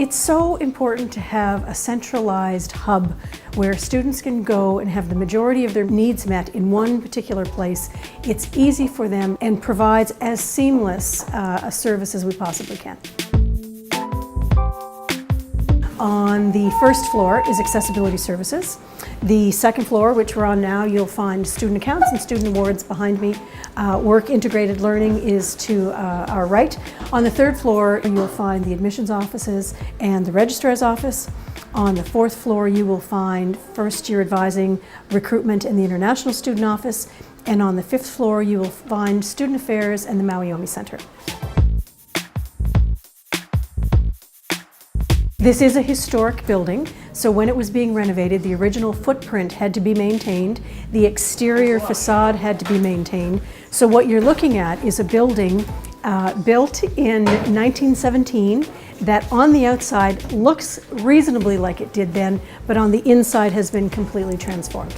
It's so important to have a centralized hub where students can go and have the majority of their needs met in one particular place. It's easy for them and provides as seamless a service as we possibly can. On the first floor is accessibility services. The second floor, which we're on now, you'll find student accounts and student awards behind me. Work integrated learning is to our right. On the third floor, you'll find the admissions offices and the registrar's office. On the fourth floor, you will find first year advising, recruitment, and the international student office. And on the fifth floor, you will find student affairs and the Maui Center. This is a historic building, so when it was being renovated, the original footprint had to be maintained, the exterior facade had to be maintained. So what you're looking at is a building built in 1917 that on the outside looks reasonably like it did then, but on the inside has been completely transformed.